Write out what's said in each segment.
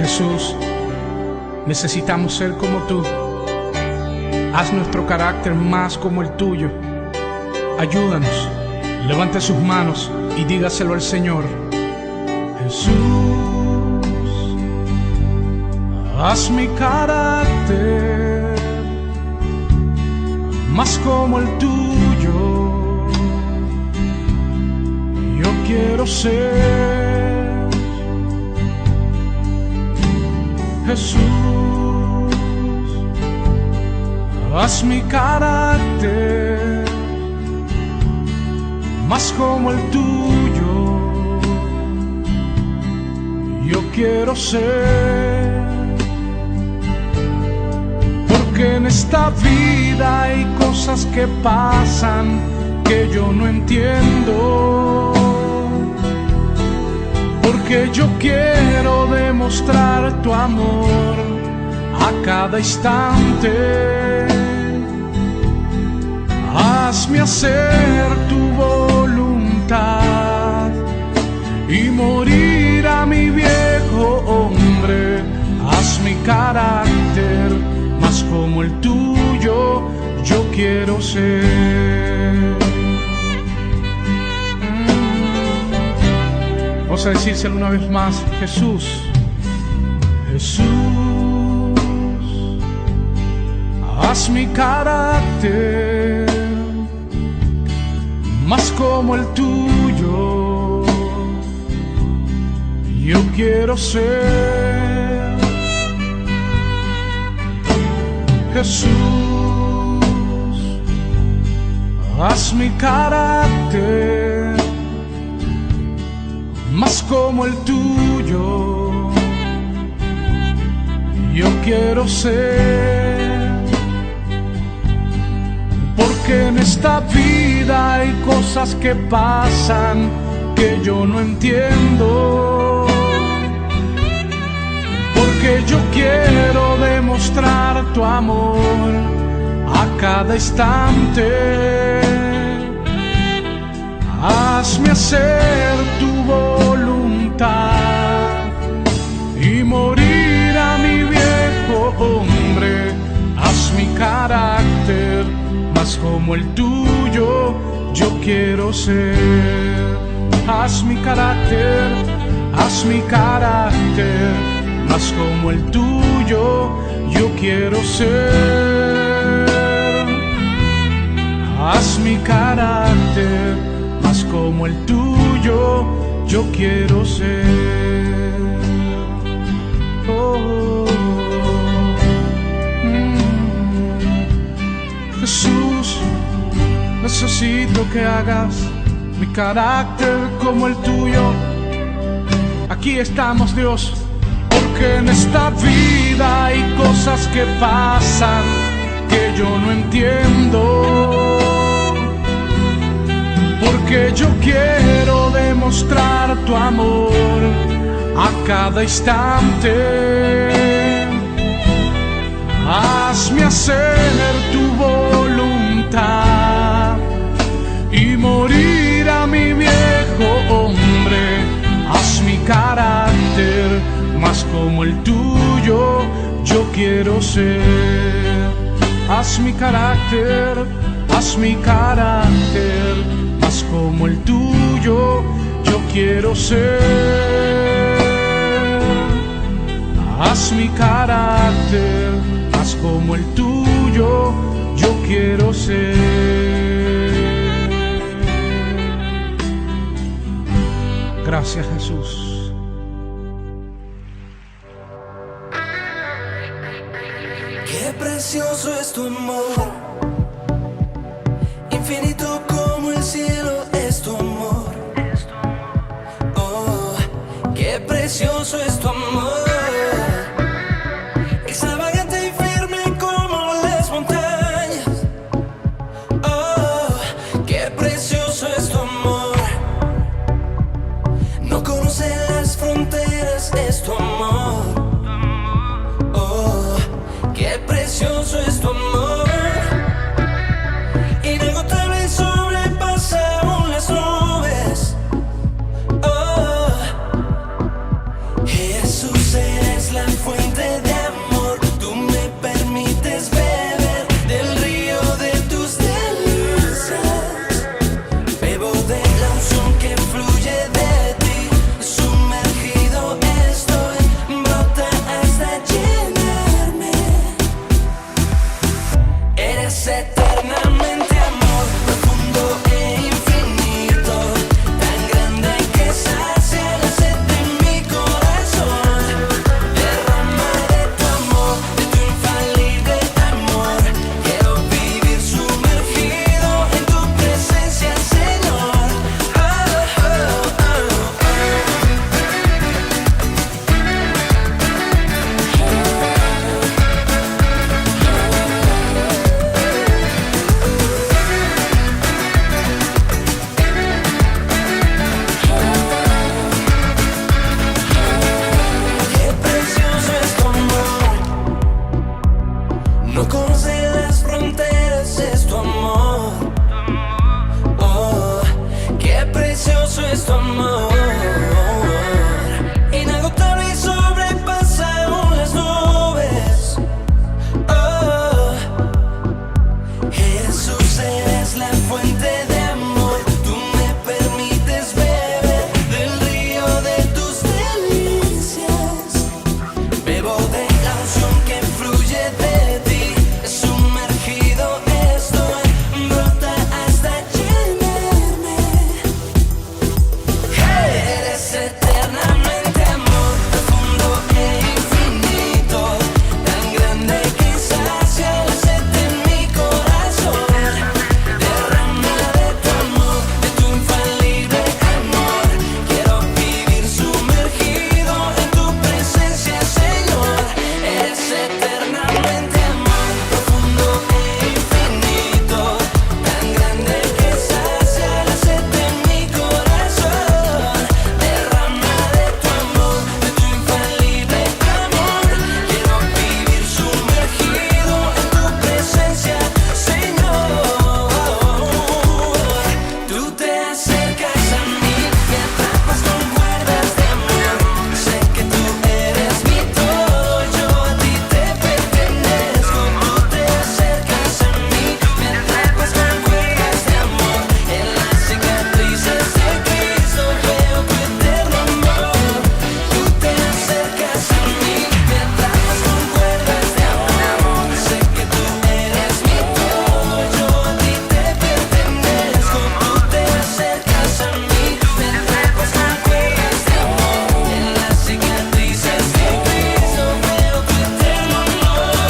Jesús, necesitamos ser como tú. Haz nuestro carácter más como el tuyo. Ayúdanos. Levante sus manos y dígaselo al Señor. Jesús, haz mi carácter más como el tuyo. Yo quiero ser Jesús, haz mi carácter más como el tuyo. Yo quiero ser, porque en esta vida hay cosas que pasan que yo no entiendo. Porque yo quiero demostrar tu amor a cada instante. Hazme hacer tu voluntad y morir a mi viejo hombre. Haz mi carácter más como el tuyo, yo quiero ser. Vamos a decírselo una vez más. Jesús, Jesús, haz mi carácter más como el tuyo. Yo quiero ser Jesús, haz mi carácter más como el tuyo. Yo quiero ser, porque en esta vida hay cosas que pasan que yo no entiendo. Porque yo quiero demostrar tu amor a cada instante. Hazme hacer tu voluntad y morir a mi viejo hombre. Haz mi carácter más como el tuyo, yo quiero ser. Haz mi carácter más como el tuyo, yo quiero ser. Haz mi carácter más como el tuyo, yo quiero ser. Oh, Jesús, necesito que hagas mi carácter como el tuyo. Aquí estamos, Dios, porque en esta vida hay cosas que pasan que yo no entiendo. Porque yo quiero demostrar tu amor a cada instante. Hazme hacer tu voluntad y morir a mi viejo hombre. Haz mi carácter más como el tuyo, yo quiero ser. Haz mi carácter más como el tuyo, yo quiero ser. Haz mi carácter más como el tuyo, yo quiero ser. Gracias, Jesús. Qué precioso es tu amor, infinito como el cielo es tu amor. Oh, qué precioso es tu amor, extravagante y firme como las montañas. Oh, qué precioso es tu amor, no conoce las fronteras, es tu amor. Oh, qué precioso es tu amor, inagotable y sobrepasa aún las nubes. Oh, Jesús. es tu amor. Inagotable y sobrepasa aún las nubes. Oh, Jesús, eres la fuente de amor. Tú me permites beber del río de tus delicias. Bebo de la unción que fluye de ti. Sumergido estoy, brota hasta llenarme. Eres eternamente amor, profundo e infinito, tan grande que sacia la sed de mi corazón. Derrama de tu amor, de tu infalible amor. Quiero vivir sumergido en tu presencia, Señor. Eres eternamente amor, profundo e infinito, tan grande que sacia la sed de mi corazón. Derrama de tu amor, de tu infalible amor. Quiero vivir sumergido en tu presencia, Señor. Tú te acercas a mí, me atrapas con cuerdas de amor. Sé que tú eres mi todo, yo a ti te pertenezco. Tú te acercas a mí, me atrapas con cuerdas de amor. En las cicatrices de Cristo veo tu eterno amor. Tú te acercas a mí, me atrapas con cuerdas de amor. Sé que tú eres mi todo, yo a ti te pertenezco. Tú te acercas a mí, me atrapas con cuerdas de amor. En las cicatrices de Cristo veo tu eterno amor.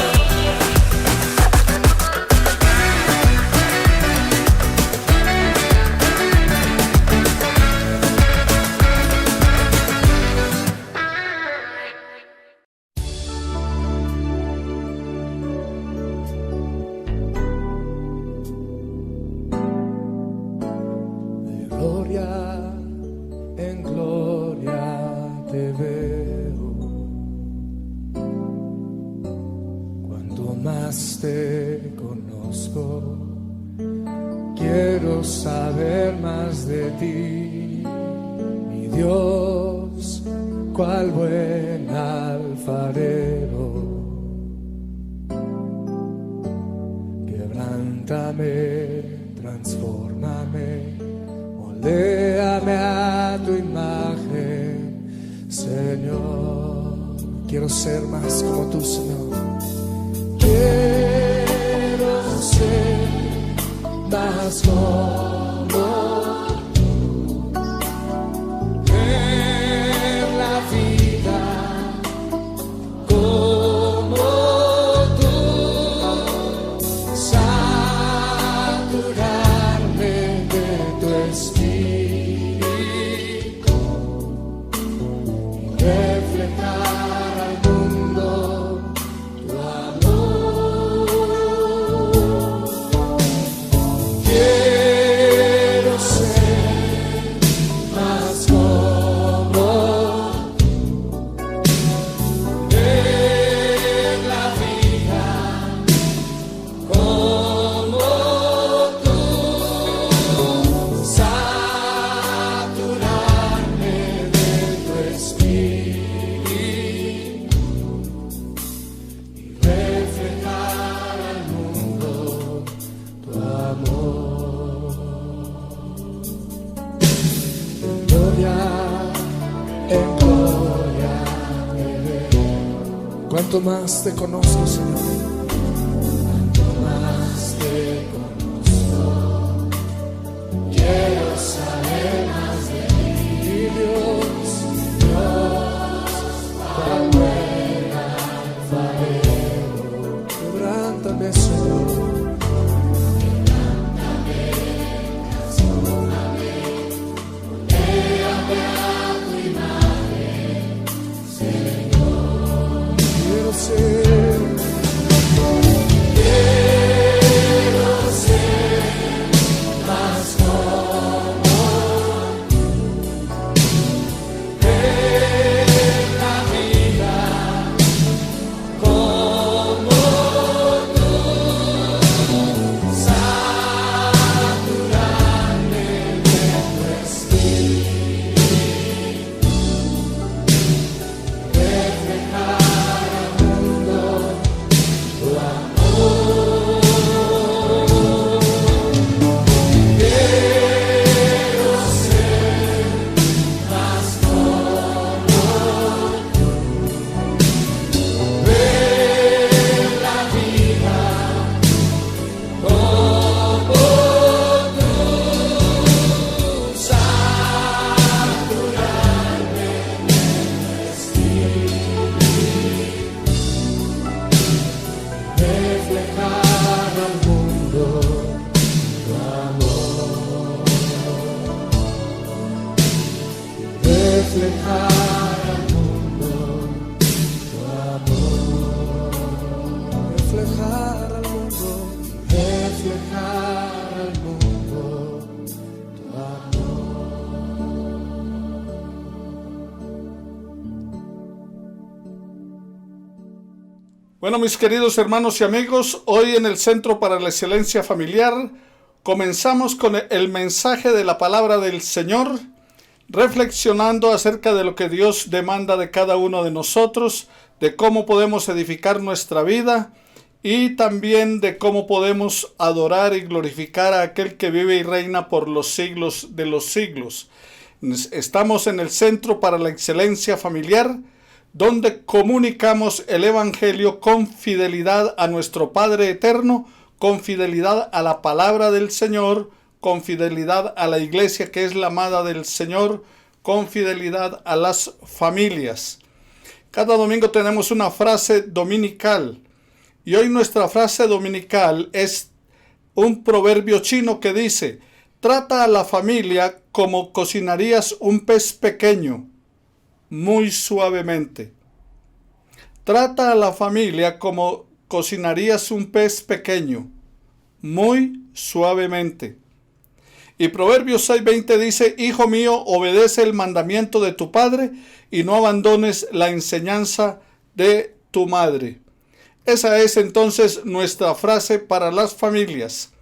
De gloria en gloria te veo. Cuanto más te conozco, quiero saber más de ti, mi Dios, cual buen alfarero. Quebrántame, transfórmame, moldéame a tu imagen, Señor. Quiero ser más como tú, Señor. Quiero ser más como tú. Ver la vida como tú. Saturarme de tu espíritu y reflejar al mundo tu amor. Quiero ser más como tú. Ver la vida como tú. Saturarme de tu espíritu y reflejar al mundo tu amor. En gloria te veo. Cuanto más te conozco, Señor. Cuanto más te conozco, quiero saber más de ti, Dios, Dios, cual buen alfarero. Quebrántame, Señor. Quiero ser reflejar al mundo tu amor, reflejar al mundo, reflejar al mundo tu amor. Bueno, mis queridos hermanos y amigos, hoy en el Centro para la Excelencia Familiar comenzamos con el mensaje de la palabra del Señor, reflexionando acerca de lo que Dios demanda de cada uno de nosotros, de cómo podemos edificar nuestra vida y también de cómo podemos adorar y glorificar a aquel que vive y reina por los siglos de los siglos. Estamos en el Centro para la Excelencia Familiar, donde comunicamos el Evangelio con fidelidad a nuestro Padre Eterno, con fidelidad a la palabra del Señor, con fidelidad a la iglesia que es la amada del Señor, con fidelidad a las familias. Cada domingo tenemos una frase dominical y hoy nuestra frase dominical es un proverbio chino que dice: trata a la familia como cocinarías un pez pequeño, muy suavemente. Trata a la familia como cocinarías un pez pequeño, muy suavemente. Y Proverbios 6:20 dice: hijo mío, obedece el mandamiento de tu padre y no abandones la enseñanza de tu madre. Esa es entonces nuestra frase para las familias.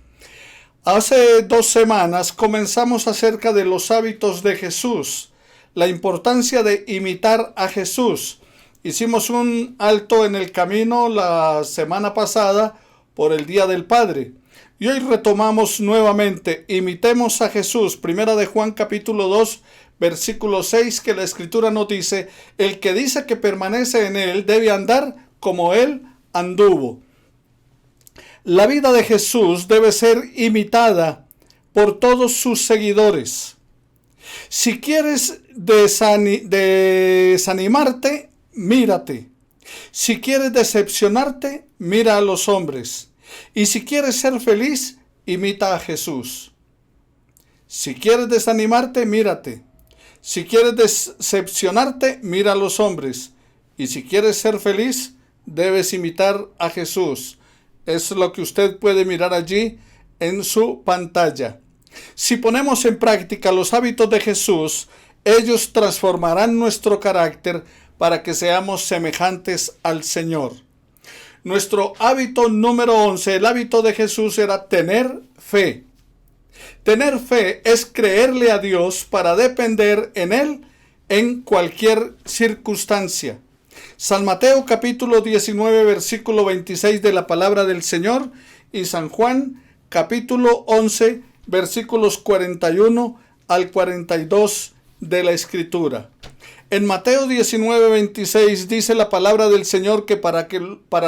Hace 2 semanas comenzamos acerca de los hábitos de Jesús, la importancia de imitar a Jesús. Hicimos un alto en el camino la semana pasada por el Día del Padre. Y hoy retomamos nuevamente: imitemos a Jesús. Primera de Juan capítulo 2, versículo 6, que la Escritura nos dice: el que dice que permanece en él debe andar como él anduvo. La vida de Jesús debe ser imitada por todos sus seguidores. Si quieres desanimarte, mírate. Si quieres decepcionarte, mira a los hombres. Y si quieres ser feliz, imita a Jesús. Si quieres desanimarte, mírate. Si quieres decepcionarte, mira a los hombres. Y si quieres ser feliz, debes imitar a Jesús. Es lo que usted puede mirar allí en su pantalla. Si ponemos en práctica los hábitos de Jesús, ellos transformarán nuestro carácter para que seamos semejantes al Señor. Nuestro hábito número 11, el hábito de Jesús, era tener fe. Tener fe es creerle a Dios para depender en Él en cualquier circunstancia. San Mateo capítulo 19, versículo 26 de la palabra del Señor, y San Juan capítulo 11, versículos 41 al 42 de la Escritura. En Mateo 19, 26 dice la palabra del Señor que para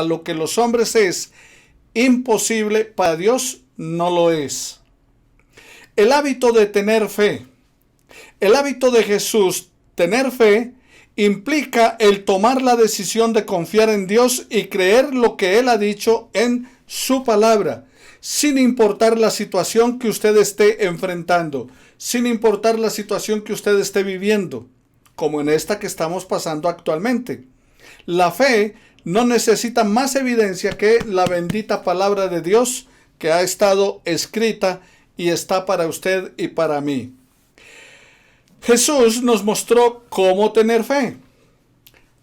lo que los hombres es imposible, para Dios no lo es. El hábito de tener fe. El hábito de Jesús, tener fe, implica el tomar la decisión de confiar en Dios y creer lo que Él ha dicho en su palabra, sin importar la situación que usted esté enfrentando, sin importar la situación que usted esté viviendo, como en esta que estamos pasando actualmente. La fe no necesita más evidencia que la bendita palabra de Dios que ha estado escrita y está para usted y para mí. Jesús nos mostró cómo tener fe.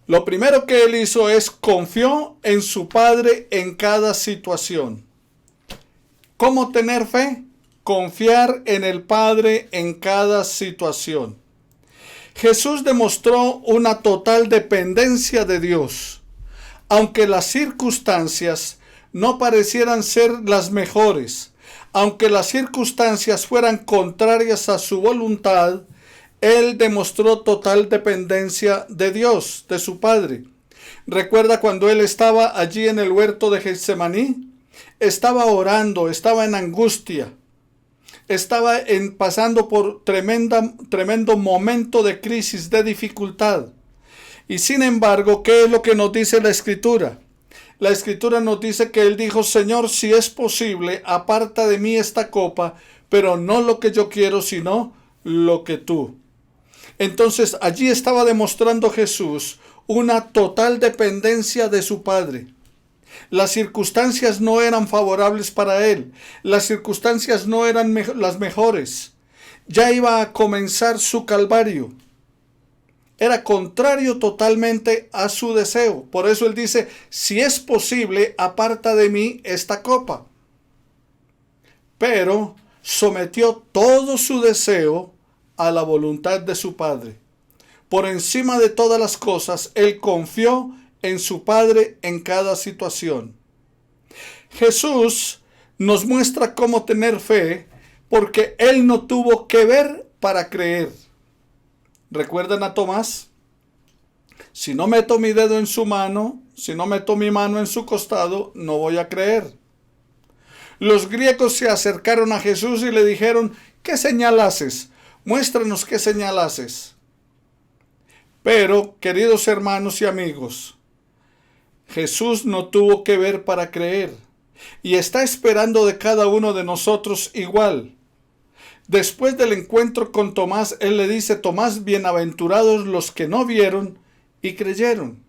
Lo primero que Él hizo es confió en su Padre en cada situación. ¿Cómo tener fe? Confiar en el Padre en cada situación. Jesús demostró una total dependencia de Dios. Aunque las circunstancias no parecieran ser las mejores, aunque las circunstancias fueran contrarias a su voluntad, Él demostró total dependencia de Dios, de su Padre. ¿Recuerda cuando Él estaba allí en el huerto de Getsemaní? Estaba orando, estaba en angustia, estaba pasando por tremendo momento de crisis, de dificultad. Y sin embargo, ¿qué es lo que nos dice la Escritura? La Escritura nos dice que Él dijo: Señor, si es posible, aparta de mí esta copa, pero no lo que yo quiero, sino lo que tú. Entonces allí estaba demostrando Jesús una total dependencia de su Padre. Las circunstancias no eran favorables para él. Las circunstancias no eran las mejores. Ya iba a comenzar su calvario. Era contrario totalmente a su deseo. Por eso él dice, si es posible, aparta de mí esta copa. Pero sometió todo su deseo a la voluntad de su Padre. Por encima de todas las cosas, él confió en su Padre en cada situación. Jesús nos muestra cómo tener fe porque él no tuvo que ver para creer. ¿Recuerdan a Tomás? Si no meto mi dedo en su mano, si no meto mi mano en su costado, no voy a creer. Los griegos se acercaron a Jesús y le dijeron, ¿qué señal haces? Muéstranos qué señal haces. Pero, queridos hermanos y amigos, Jesús no tuvo que ver para creer y está esperando de cada uno de nosotros igual. Después del encuentro con Tomás, él le dice, Tomás, bienaventurados los que no vieron y creyeron.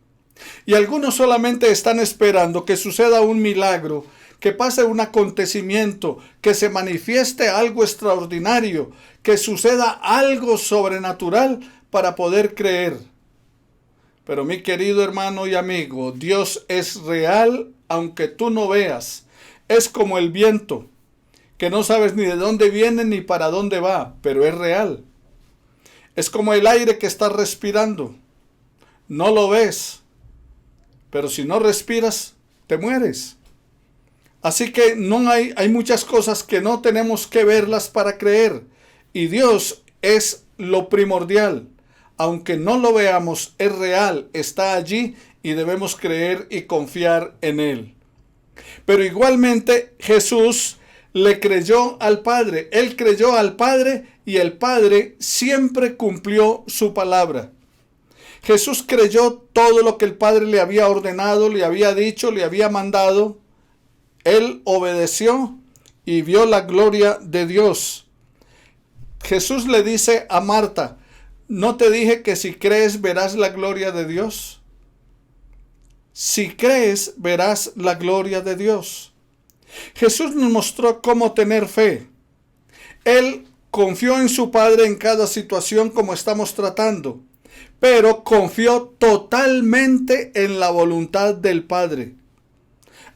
Y algunos solamente están esperando que suceda un milagro, que pase un acontecimiento, que se manifieste algo extraordinario, que suceda algo sobrenatural para poder creer. Pero mi querido hermano y amigo, Dios es real aunque tú no veas. Es como el viento, que no sabes ni de dónde viene ni para dónde va, pero es real. Es como el aire que estás respirando. No lo ves, pero si no respiras, te mueres. Así que hay muchas cosas que no tenemos que verlas para creer. Y Dios es lo primordial. Aunque no lo veamos, es real, está allí y debemos creer y confiar en Él. Pero igualmente Jesús le creyó al Padre. Él creyó al Padre y el Padre siempre cumplió su palabra. Jesús creyó todo lo que el Padre le había ordenado, le había dicho, le había mandado. Él obedeció y vio la gloria de Dios. Jesús le dice a Marta, ¿no te dije que si crees verás la gloria de Dios? Si crees verás la gloria de Dios. Jesús nos mostró cómo tener fe. Él confió en su Padre en cada situación como estamos tratando, pero confió totalmente en la voluntad del Padre.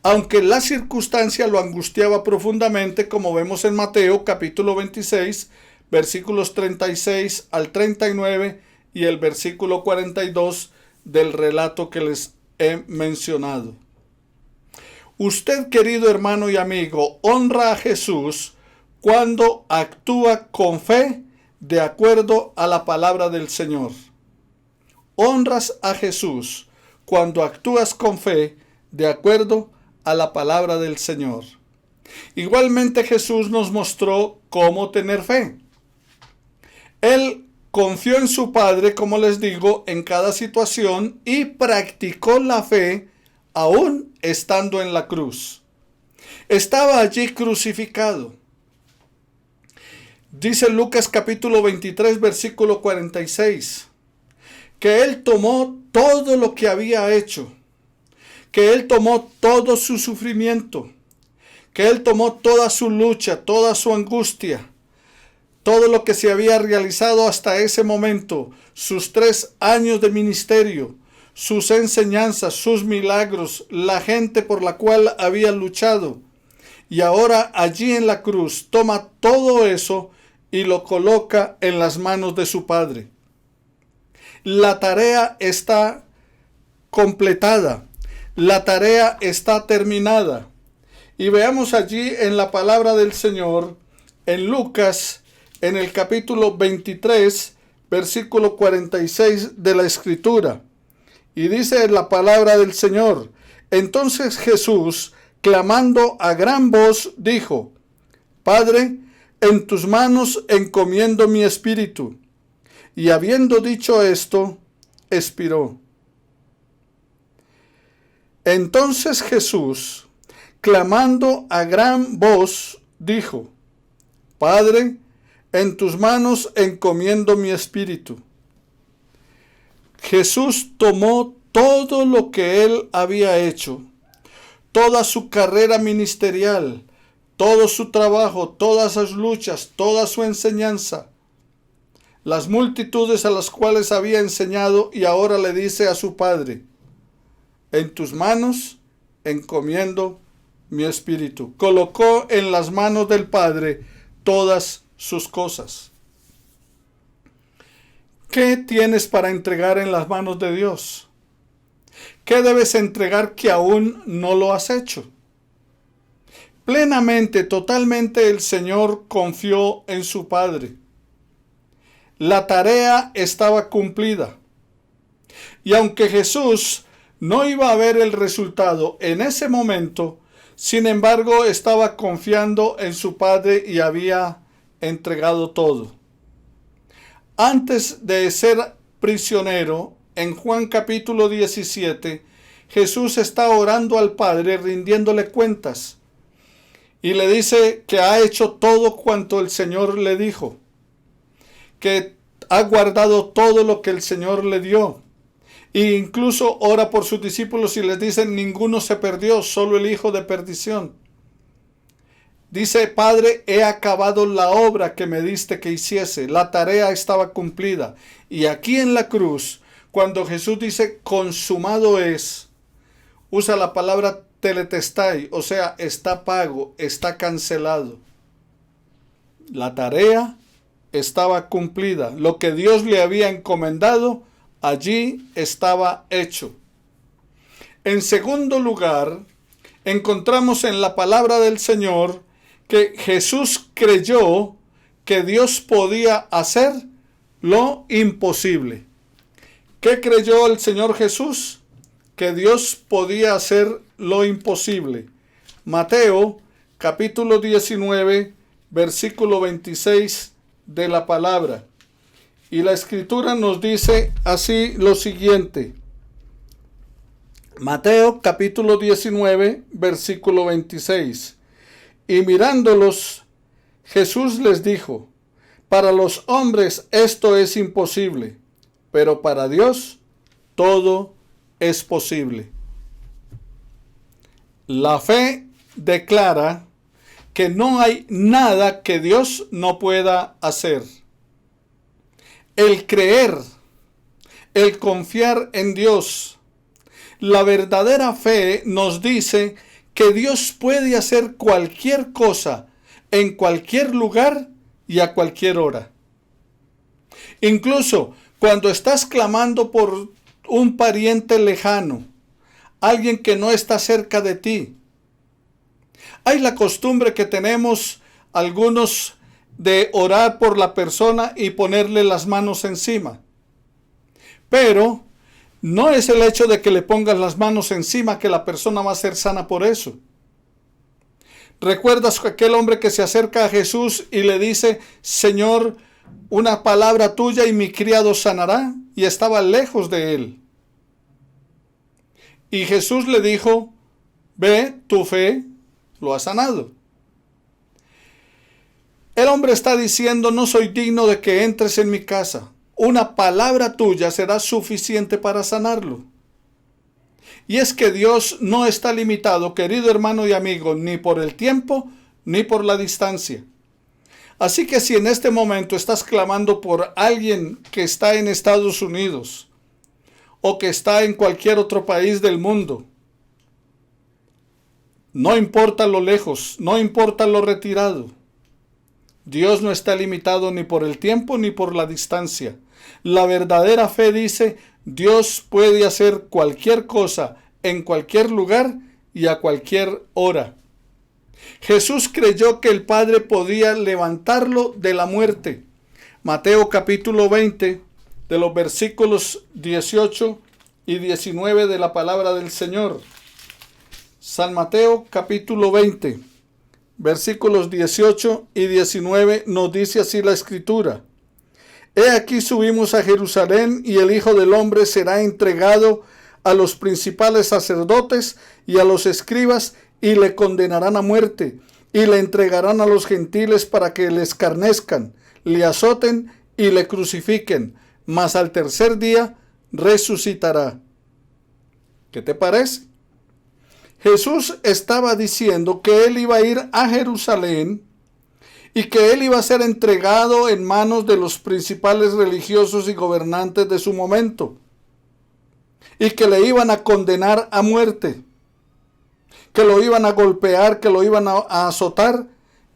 Aunque la circunstancia lo angustiaba profundamente, como vemos en Mateo capítulo 26, versículos 36 al 39 y el versículo 42 del relato que les he mencionado. Usted, querido hermano y amigo, honra a Jesús cuando actúa con fe de acuerdo a la palabra del Señor. Honras a Jesús cuando actúas con fe de acuerdo a la palabra del Señor. Igualmente Jesús nos mostró cómo tener fe. Él confió en su Padre, como les digo, en cada situación y practicó la fe aún estando en la cruz. Estaba allí crucificado. Dice Lucas capítulo 23, versículo 46, que Él tomó todo lo que había hecho, que Él tomó todo su sufrimiento, que Él tomó toda su lucha, toda su angustia, todo lo que se había realizado hasta ese momento, sus 3 años de ministerio, sus enseñanzas, sus milagros, la gente por la cual había luchado. Y ahora allí en la cruz toma todo eso y lo coloca en las manos de su Padre. La tarea está completada. La tarea está terminada. Y veamos allí en la palabra del Señor, en Lucas, en el capítulo 23, versículo 46 de la Escritura. Y dice la palabra del Señor, entonces Jesús, clamando a gran voz, dijo, Padre, en tus manos encomiendo mi espíritu. Y habiendo dicho esto, expiró. Entonces Jesús, clamando a gran voz, dijo, Padre, en tus manos encomiendo mi espíritu. Jesús tomó todo lo que él había hecho, toda su carrera ministerial, todo su trabajo, todas sus luchas, toda su enseñanza, las multitudes a las cuales había enseñado, y ahora le dice a su Padre: en tus manos encomiendo mi espíritu. Colocó en las manos del Padre todas sus cosas. ¿Qué tienes para entregar en las manos de Dios? ¿Qué debes entregar que aún no lo has hecho? Plenamente, totalmente el Señor confió en su Padre. La tarea estaba cumplida. Y aunque Jesús no iba a ver el resultado en ese momento, sin embargo estaba confiando en su Padre y había entregado todo. Antes de ser prisionero, en Juan capítulo 17, Jesús está orando al Padre, rindiéndole cuentas. Y le dice que ha hecho todo cuanto el Señor le dijo, que ha guardado todo lo que el Señor le dio. E incluso ora por sus discípulos y les dice: ninguno se perdió, solo el hijo de perdición. Dice: Padre, he acabado la obra que me diste que hiciese. La tarea estaba cumplida. Y aquí en la cruz, cuando Jesús dice consumado es, usa la palabra teletestai, o sea, está pago, está cancelado. La tarea estaba cumplida. Lo que Dios le había encomendado, allí estaba hecho. En segundo lugar, encontramos en la palabra del Señor que Jesús creyó que Dios podía hacer lo imposible. ¿Qué creyó el Señor Jesús? Que Dios podía hacer lo imposible. Mateo capítulo 19, versículo 26 de la palabra. Y la Escritura nos dice así lo siguiente. Mateo capítulo 19, versículo 26. Y mirándolos, Jesús les dijo: para los hombres esto es imposible, pero para Dios todo es posible. La fe declara que no hay nada que Dios no pueda hacer. El creer, el confiar en Dios, la verdadera fe nos dice que Dios puede hacer cualquier cosa, en cualquier lugar y a cualquier hora. Incluso cuando estás clamando por un pariente lejano, alguien que no está cerca de ti. Hay la costumbre que tenemos algunos de orar por la persona y ponerle las manos encima. Pero no es el hecho de que le pongas las manos encima que la persona va a ser sana por eso. ¿Recuerdas aquel hombre que se acerca a Jesús y le dice: Señor, una palabra tuya y mi criado sanará? Y estaba lejos de él. Y Jesús le dijo: ve, tu fe lo ha sanado. El hombre está diciendo: no soy digno de que entres en mi casa. Una palabra tuya será suficiente para sanarlo. Y es que Dios no está limitado, querido hermano y amigo, ni por el tiempo, ni por la distancia. Así que si en este momento estás clamando por alguien que está en Estados Unidos, o que está en cualquier otro país del mundo, no importa lo lejos, no importa lo retirado, Dios no está limitado ni por el tiempo ni por la distancia. La verdadera fe dice: Dios puede hacer cualquier cosa, en cualquier lugar y a cualquier hora. Jesús creyó que el Padre podía levantarlo de la muerte. Mateo capítulo 20, de los versículos 18 y 19 de la palabra del Señor. San Mateo capítulo 20, versículos 18 y 19 nos dice así la Escritura: He aquí subimos a Jerusalén, y el Hijo del Hombre será entregado a los principales sacerdotes y a los escribas, y le condenarán a muerte, y le entregarán a los gentiles para que le escarnezcan, le azoten y le crucifiquen, mas al tercer día resucitará. ¿Qué te parece? Jesús estaba diciendo que él iba a ir a Jerusalén y que él iba a ser entregado en manos de los principales religiosos y gobernantes de su momento, y que le iban a condenar a muerte, que lo iban a golpear, que lo iban a azotar,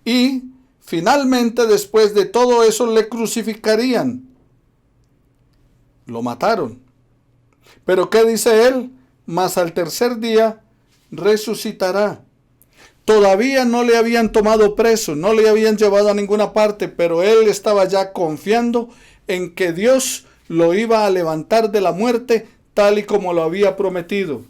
y finalmente después de todo eso le crucificarían. Lo mataron. Pero ¿qué dice él? Mas al tercer día resucitará. Todavía no le habían tomado preso, no le habían llevado a ninguna parte, pero él estaba ya confiando en que Dios lo iba a levantar de la muerte tal y como lo había prometido.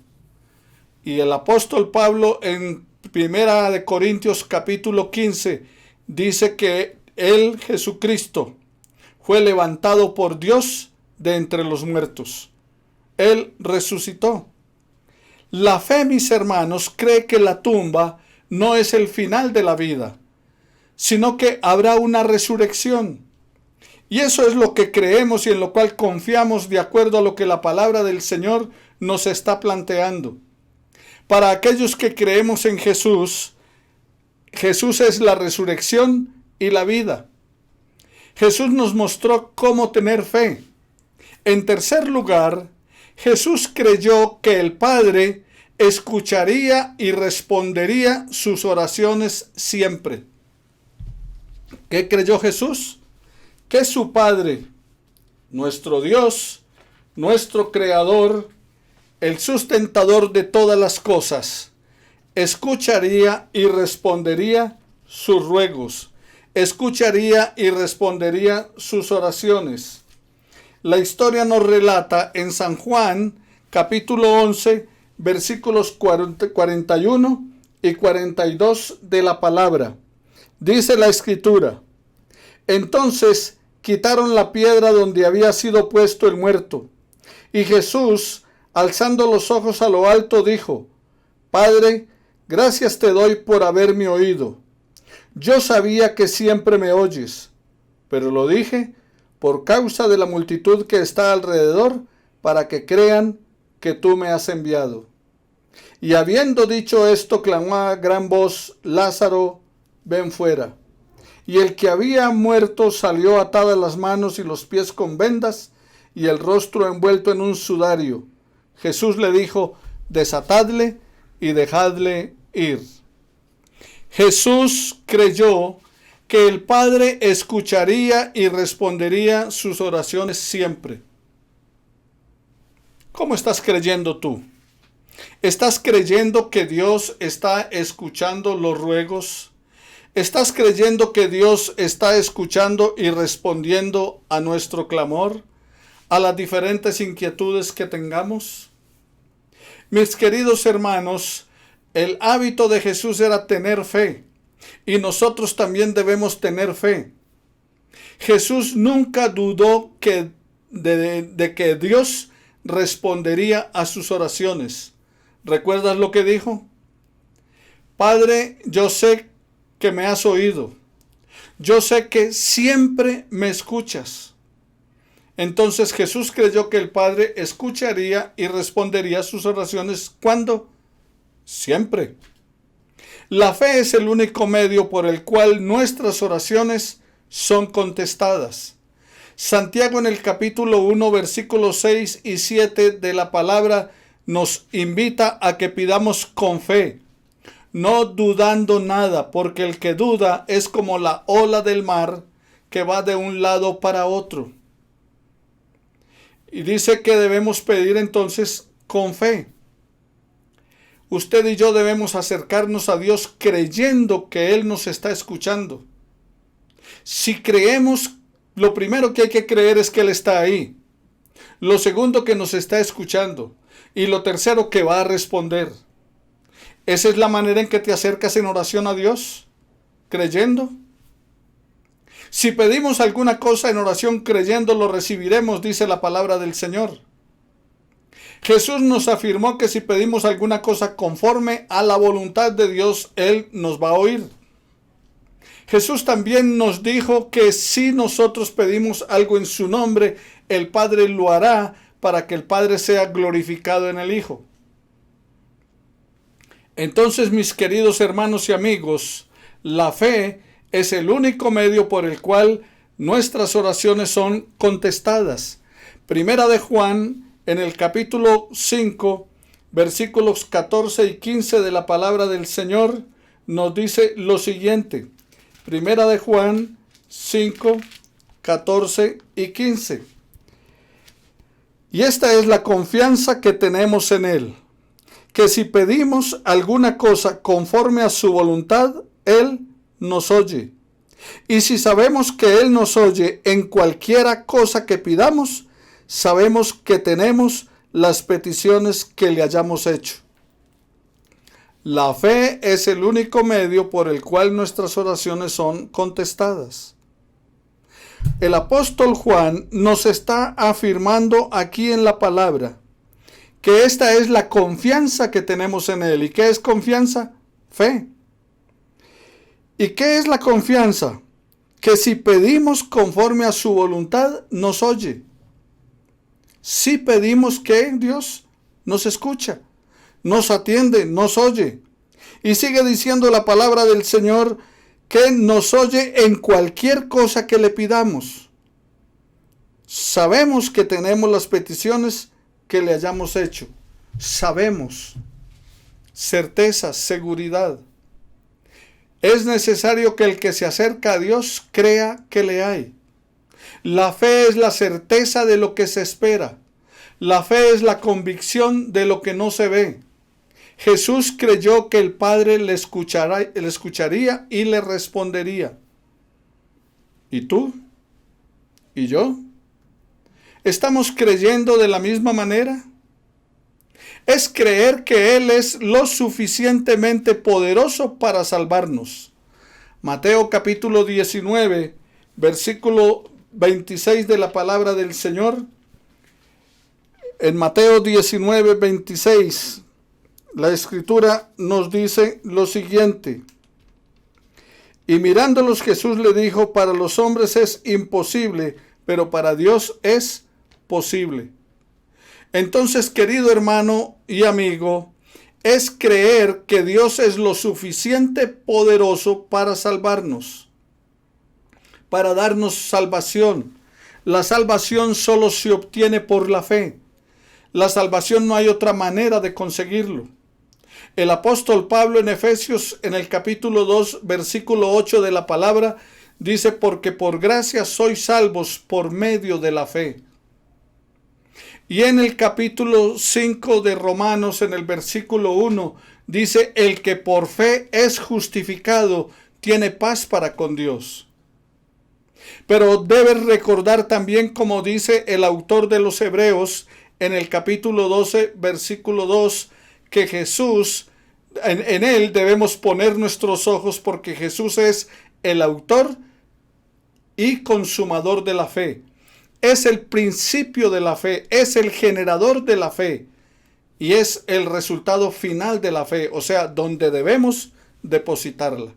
Y el apóstol Pablo en 1 Corintios capítulo 15 dice que él, Jesucristo, fue levantado por Dios de entre los muertos. Él resucitó. La fe, mis hermanos, cree que la tumba no es el final de la vida, sino que habrá una resurrección. Y eso es lo que creemos y en lo cual confiamos de acuerdo a lo que la palabra del Señor nos está planteando. Para aquellos que creemos en Jesús, Jesús es la resurrección y la vida. Jesús nos mostró cómo tener fe. En tercer lugar, Jesús creyó que el Padre escucharía y respondería sus oraciones siempre. ¿Qué creyó Jesús? Que su Padre, nuestro Dios, nuestro Creador, el sustentador de todas las cosas, escucharía y respondería sus ruegos, escucharía y respondería sus oraciones. La historia nos relata en San Juan, capítulo 11, versículos 41 y 42 de la palabra. Dice la Escritura: entonces quitaron la piedra donde había sido puesto el muerto. Y Jesús, alzando los ojos a lo alto, dijo: Padre, gracias te doy por haberme oído. Yo sabía que siempre me oyes, pero lo dije por causa de la multitud que está alrededor, para que crean que tú me has enviado. Y habiendo dicho esto, clamó a gran voz: Lázaro, ven fuera. Y el que había muerto salió atadas las manos y los pies con vendas, y el rostro envuelto en un sudario. Jesús le dijo: desatadle y dejadle ir. Jesús creyó que el Padre escucharía y respondería sus oraciones siempre. ¿Cómo estás creyendo tú? ¿Estás creyendo que Dios está escuchando los ruegos? ¿Estás creyendo que Dios está escuchando y respondiendo a nuestro clamor, a las diferentes inquietudes que tengamos? Mis queridos hermanos, el hábito de Jesús era tener fe, y nosotros también debemos tener fe. Jesús nunca dudó de que Dios respondería a sus oraciones. ¿Recuerdas lo que dijo? Padre, yo sé que me has oído. Yo sé que siempre me escuchas. Entonces Jesús creyó que el Padre escucharía y respondería sus oraciones. ¿Cuándo? Siempre. La fe es el único medio por el cual nuestras oraciones son contestadas. Santiago en el capítulo 1, versículos 6 y 7 de la palabra nos invita a que pidamos con fe, no dudando nada, porque el que duda es como la ola del mar que va de un lado para otro. Y dice que debemos pedir entonces con fe. Usted y yo debemos acercarnos a Dios creyendo que Él nos está escuchando. Si creemos, lo primero que hay que creer es que Él está ahí. Lo segundo, que nos está escuchando. Y lo tercero, que va a responder. Esa es la manera en que te acercas en oración a Dios, creyendo. Si pedimos alguna cosa en oración creyendo, lo recibiremos, dice la palabra del Señor. Jesús nos afirmó que si pedimos alguna cosa conforme a la voluntad de Dios, Él nos va a oír. Jesús también nos dijo que si nosotros pedimos algo en su nombre, el Padre lo hará para que el Padre sea glorificado en el Hijo. Entonces, mis queridos hermanos y amigos, la fe es el único medio por el cual nuestras oraciones son contestadas. Primera de Juan, en el capítulo 5, versículos 14 y 15 de la palabra del Señor, nos dice lo siguiente. Primera de Juan 5, 14 y 15. Y esta es la confianza que tenemos en Él, que si pedimos alguna cosa conforme a su voluntad, Él nos oye. Y si sabemos que Él nos oye en cualquiera cosa que pidamos, sabemos que tenemos las peticiones que le hayamos hecho. La fe es el único medio por el cual nuestras oraciones son contestadas. El apóstol Juan nos está afirmando aquí en la palabra que esta es la confianza que tenemos en Él. ¿Y qué es confianza? Fe. ¿Y qué es la confianza? Que si pedimos conforme a su voluntad, nos oye. Si pedimos que Dios nos escucha, nos atiende, nos oye. Y sigue diciendo la palabra del Señor que nos oye en cualquier cosa que le pidamos. Sabemos que tenemos las peticiones que le hayamos hecho. Sabemos. Certeza, seguridad. Es necesario que el que se acerca a Dios crea que le hay. La fe es la certeza de lo que se espera. La fe es la convicción de lo que no se ve. Jesús creyó que el Padre le escucharía y le respondería. ¿Y tú? ¿Y yo? ¿Estamos creyendo de la misma manera? Es creer que Él es lo suficientemente poderoso para salvarnos. Mateo capítulo 19, versículo 26 de la palabra del Señor. En Mateo 19, 26, la Escritura nos dice lo siguiente. Y mirándolos Jesús le dijo, para los hombres es imposible, pero para Dios es posible. Entonces, querido hermano y amigo, es creer que Dios es lo suficiente poderoso para salvarnos, para darnos salvación. La salvación solo se obtiene por la fe. La salvación no hay otra manera de conseguirlo. El apóstol Pablo en Efesios, en el capítulo 2, versículo 8 de la palabra, dice, porque por gracia sois salvos por medio de la fe. Y en el capítulo 5 de Romanos, en el versículo 1, dice, el que por fe es justificado, tiene paz para con Dios. Pero debes recordar también, como dice el autor de los Hebreos, en el capítulo 12, versículo 2, que Jesús, en Él debemos poner nuestros ojos porque Jesús es el autor y consumador de la fe. Es el principio de la fe, es el generador de la fe y es el resultado final de la fe, o sea, donde debemos depositarla.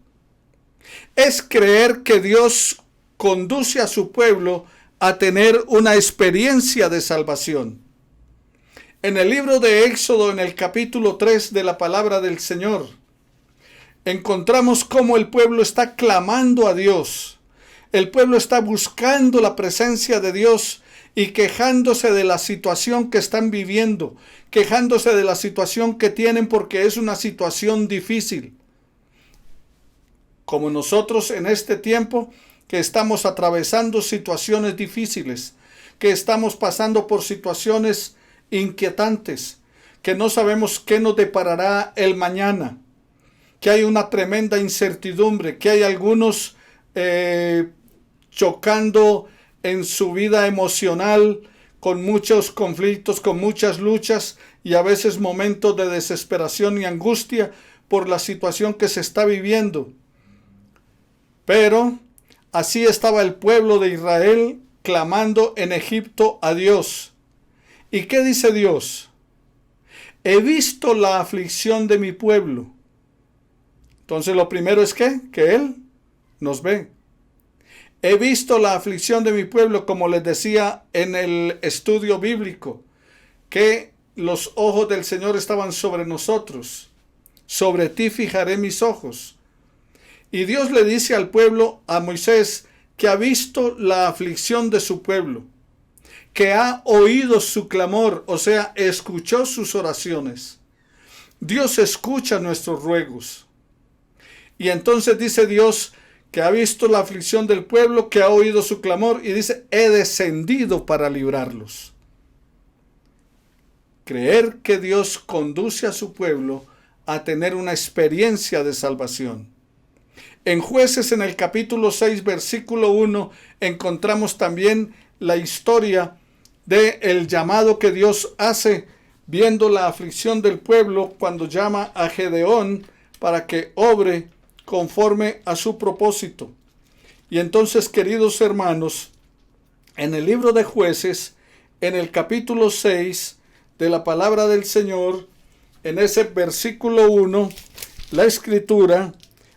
Es creer que Dios conduce a su pueblo a tener una experiencia de salvación. En el libro de Éxodo, en el capítulo 3 de la palabra del Señor, encontramos cómo el pueblo está clamando a Dios. El pueblo está buscando la presencia de Dios y quejándose de la situación que están viviendo, quejándose de la situación que tienen porque es una situación difícil. Como nosotros en este tiempo que estamos atravesando situaciones difíciles, que estamos pasando por situaciones inquietantes, que no sabemos qué nos deparará el mañana, que hay una tremenda incertidumbre, que hay algunos chocando en su vida emocional, con muchos conflictos, con muchas luchas y a veces momentos de desesperación y angustia por la situación que se está viviendo. Pero así estaba el pueblo de Israel clamando en Egipto a Dios. ¿Y qué dice Dios? He visto la aflicción de mi pueblo. Entonces lo primero es que Él nos ve. He visto la aflicción de mi pueblo, como les decía en el estudio bíblico. que los ojos del Señor estaban sobre nosotros. Sobre ti fijaré mis ojos. Y Dios le dice al pueblo, a Moisés, que ha visto la aflicción de su pueblo, que ha oído su clamor, o sea, escuchó sus oraciones. Dios escucha nuestros ruegos. Y entonces dice Dios que ha visto la aflicción del pueblo, que ha oído su clamor, y dice, he descendido para librarlos. Creer que Dios conduce a su pueblo a tener una experiencia de salvación. En Jueces, en el capítulo 6, versículo 1, encontramos también la historia del llamado que Dios hace viendo la aflicción del pueblo cuando llama a Gedeón para que obre conforme a su propósito. Y entonces, queridos hermanos, en el libro de Jueces, en el capítulo 6 de la palabra del Señor, en ese versículo 1, la Escritura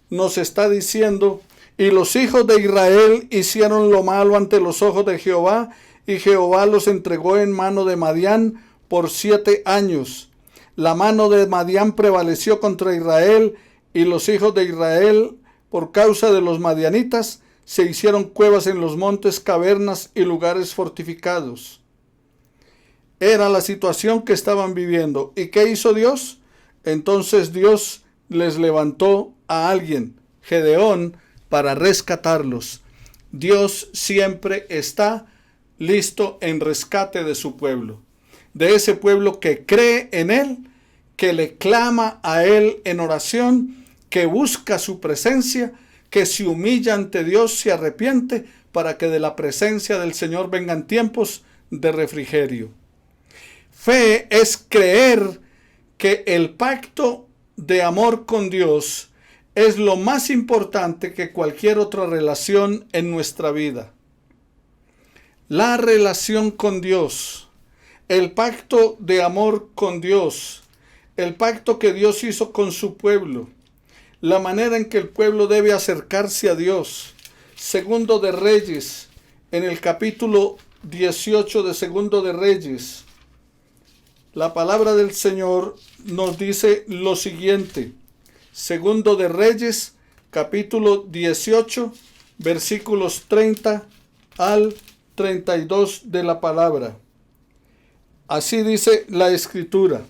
nos está diciendo, y los hijos de Israel hicieron lo malo ante los ojos de Jehová, y Jehová los entregó en mano de Madián por 7 años. La mano de Madián prevaleció contra Israel, y los hijos de Israel, por causa de los madianitas, se hicieron cuevas en los montes, cavernas y lugares fortificados. Era la situación que estaban viviendo. ¿Y qué hizo Dios? Entonces Dios les levantó a alguien, Gedeón, para rescatarlos. Dios siempre está listo en rescate de su pueblo, de ese pueblo que cree en Él, que le clama a Él en oración, que busca su presencia, que se humilla ante Dios, se arrepiente, para que de la presencia del Señor vengan tiempos de refrigerio. Fe es creer que el pacto de amor con Dios es lo más importante que cualquier otra relación en nuestra vida. La relación con Dios, el pacto de amor con Dios, el pacto que Dios hizo con su pueblo, la manera en que el pueblo debe acercarse a Dios. Segundo de Reyes, en el capítulo 18 de Segundo de Reyes, la palabra del Señor nos dice lo siguiente. Segundo de Reyes, capítulo 18, versículos 30 al 32 de la palabra. Así dice la Escritura.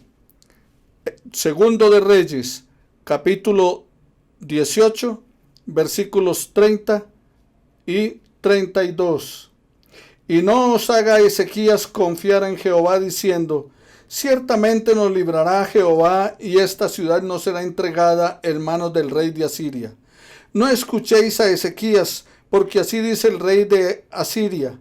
Segundo de Reyes, capítulo 18, versículos 30 y 32. Y no os haga Ezequías confiar en Jehová diciendo, ciertamente nos librará Jehová y esta ciudad no será entregada en manos del rey de Asiria. No escuchéis a Ezequías, porque así dice el rey de Asiria.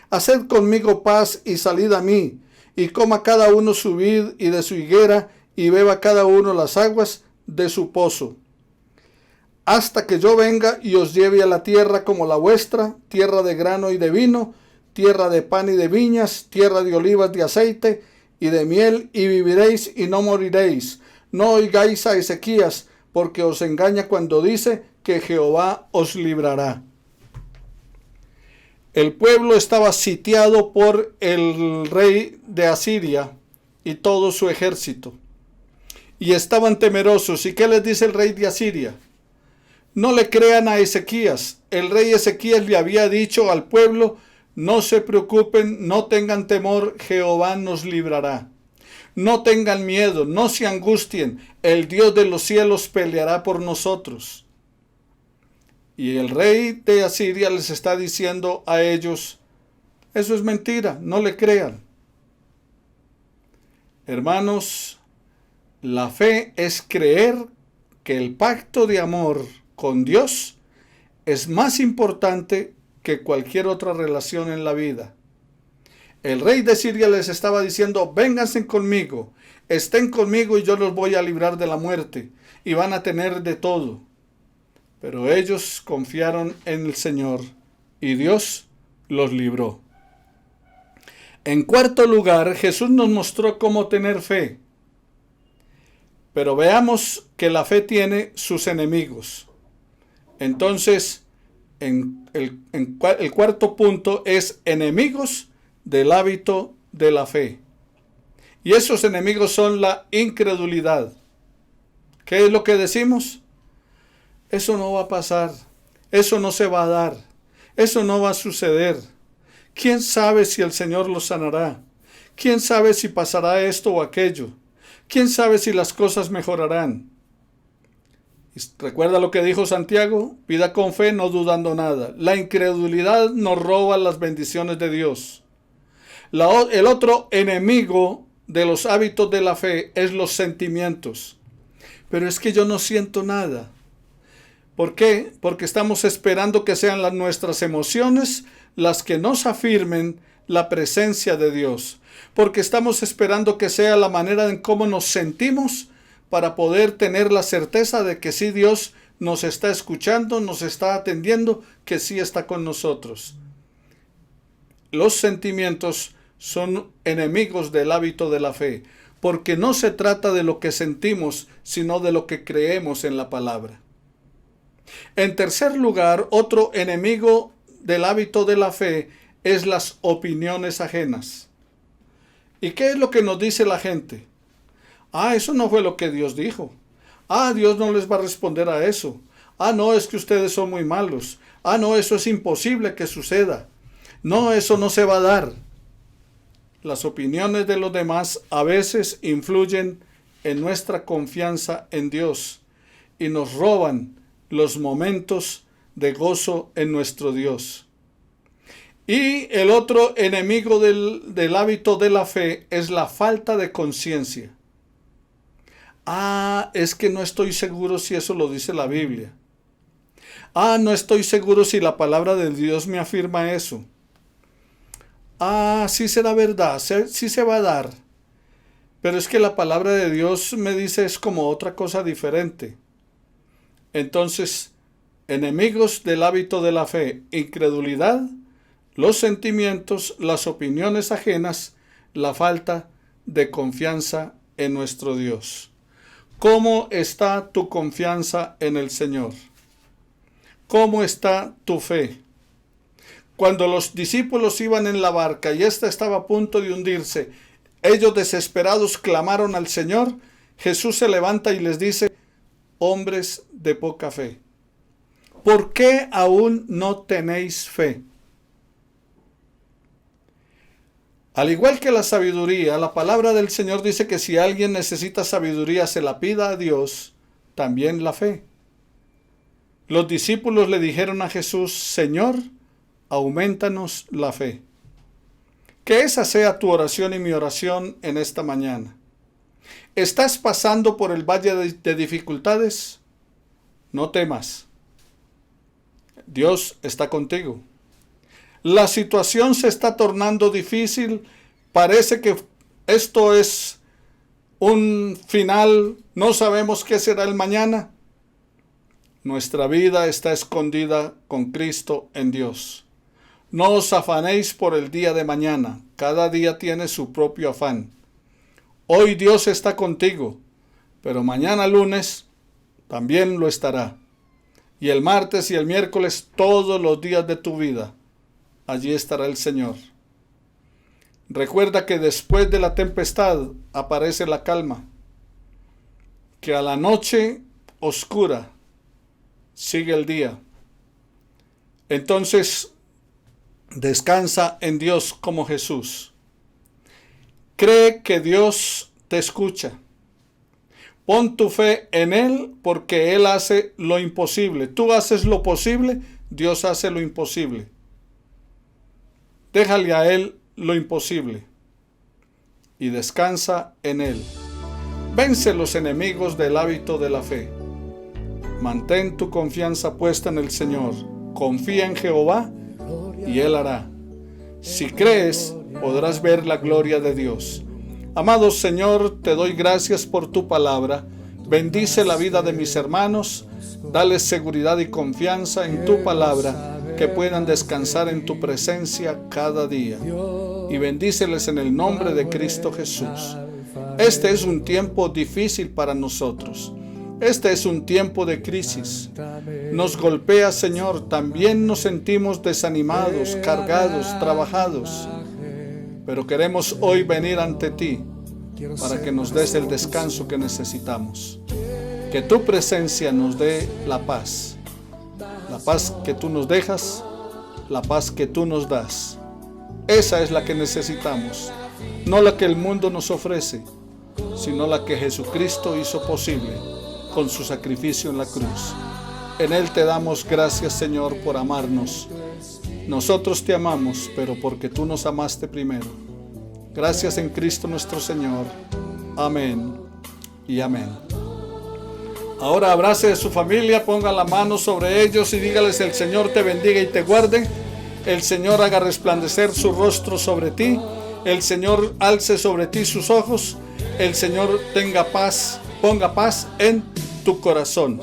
Haced conmigo paz y salid a mí, y coma cada uno su vid y de su higuera, y beba cada uno las aguas de su pozo. Hasta que yo venga y os lleve a la tierra como la vuestra, tierra de grano y de vino, tierra de pan y de viñas, tierra de olivas, de aceite y de miel, y viviréis y no moriréis. No oigáis a Ezequías, porque os engaña cuando dice que Jehová os librará. El pueblo estaba sitiado por el rey de Asiria y todo su ejército, y estaban temerosos. ¿Y qué les dice el rey de Asiria? No le crean a Ezequías. El rey Ezequías le había dicho al pueblo, no se preocupen, no tengan temor, Jehová nos librará. No tengan miedo, no se angustien, el Dios de los cielos peleará por nosotros. Y el rey de Asiria les está diciendo a ellos, eso es mentira, no le crean. Hermanos, la fe es creer que el pacto de amor con Dios es más importante que cualquier otra relación en la vida. El rey de Siria les estaba diciendo, vénganse conmigo, estén conmigo y yo los voy a librar de la muerte, y van a tener de todo. Pero ellos confiaron en el Señor, y Dios los libró. En cuarto lugar, Jesús nos mostró cómo tener fe. Pero veamos que la fe tiene sus enemigos. Entonces, el cuarto punto es enemigos del hábito de la fe. Y esos enemigos son la incredulidad. ¿Qué es lo que decimos? Eso no va a pasar. Eso no se va a dar. Eso no va a suceder. ¿Quién sabe si el Señor los sanará? ¿Quién sabe si pasará esto o aquello? ¿Quién sabe si las cosas mejorarán? Recuerda lo que dijo Santiago, pida con fe, no dudando nada. La incredulidad nos roba las bendiciones de Dios. El otro enemigo de los hábitos de la fe es los sentimientos. Pero es que yo no siento nada. ¿Por qué? Porque estamos esperando que sean nuestras emociones las que nos afirmen la presencia de Dios. Porque estamos esperando que sea la manera en cómo nos sentimos para poder tener la certeza de que sí Dios nos está escuchando, nos está atendiendo, que sí está con nosotros. Los sentimientos son enemigos del hábito de la fe, porque no se trata de lo que sentimos, sino de lo que creemos en la palabra. En tercer lugar, otro enemigo del hábito de la fe es las opiniones ajenas. ¿Y qué es lo que nos dice la gente? Eso no fue lo que Dios dijo. Dios no les va a responder a eso. No, es que ustedes son muy malos. No, eso es imposible que suceda. No, eso no se va a dar. Las opiniones de los demás a veces influyen en nuestra confianza en Dios y nos roban los momentos de gozo en nuestro Dios. Y el otro enemigo del hábito de la fe es la falta de conciencia. Es que no estoy seguro si eso lo dice la Biblia. No estoy seguro si la palabra de Dios me afirma eso. Sí será verdad, sí se va a dar. Pero es que la palabra de Dios me dice es como otra cosa diferente. Entonces, enemigos del hábito de la fe, incredulidad, los sentimientos, las opiniones ajenas, la falta de confianza en nuestro Dios. ¿Cómo está tu confianza en el Señor? ¿Cómo está tu fe? Cuando los discípulos iban en la barca y ésta estaba a punto de hundirse, ellos desesperados clamaron al Señor. Jesús se levanta y les dice: hombres de poca fe, ¿por qué aún no tenéis fe? Al igual que la sabiduría, la palabra del Señor dice que si alguien necesita sabiduría, se la pida a Dios, también la fe. Los discípulos le dijeron a Jesús: Señor, aumentanos la fe. Que esa sea tu oración y mi oración en esta mañana. ¿Estás pasando por el valle de dificultades? No temas. Dios está contigo. La situación se está tornando difícil. Parece que esto es un final. No sabemos qué será el mañana. Nuestra vida está escondida con Cristo en Dios. No os afanéis por el día de mañana. Cada día tiene su propio afán. Hoy Dios está contigo, pero mañana lunes también lo estará. Y el martes y el miércoles, todos los días de tu vida, allí estará el Señor. Recuerda que después de la tempestad aparece la calma, que a la noche oscura sigue el día. Entonces, descansa en Dios como Jesús. Cree que Dios te escucha. Pon tu fe en Él, porque Él hace lo imposible. Tú haces lo posible, Dios hace lo imposible. Déjale a Él lo imposible y descansa en Él. Vence los enemigos del hábito de la fe. Mantén tu confianza puesta en el Señor. Confía en Jehová y Él hará. Si crees, podrás ver la gloria de Dios. Amado Señor, te doy gracias por tu palabra. Bendice la vida de mis hermanos. Dales seguridad y confianza en tu palabra, que puedan descansar en tu presencia cada día. Y bendíceles en el nombre de Cristo Jesús. Este es un tiempo difícil para nosotros. Este es un tiempo de crisis. Nos golpea, Señor. También nos sentimos desanimados, cargados, trabajados. Pero queremos hoy venir ante ti para que nos des el descanso que necesitamos. Que tu presencia nos dé la paz que tú nos dejas, la paz que tú nos das. Esa es la que necesitamos, no la que el mundo nos ofrece, sino la que Jesucristo hizo posible con su sacrificio en la cruz. En Él te damos gracias, Señor, por amarnos. Nosotros te amamos, pero porque tú nos amaste primero. Gracias en Cristo nuestro Señor. Amén y amén. Ahora abrace a su familia, ponga la mano sobre ellos y dígales: el Señor te bendiga y te guarde. El Señor haga resplandecer su rostro sobre ti. El Señor alce sobre ti sus ojos. El Señor ponga paz en tu corazón.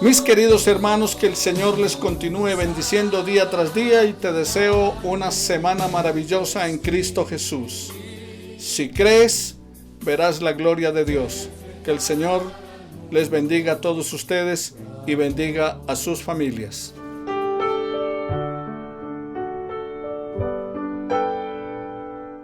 Mis queridos hermanos, que el Señor les continúe bendiciendo día tras día, y te deseo una semana maravillosa en Cristo Jesús. Si crees, verás la gloria de Dios. Que el Señor les bendiga a todos ustedes y bendiga a sus familias.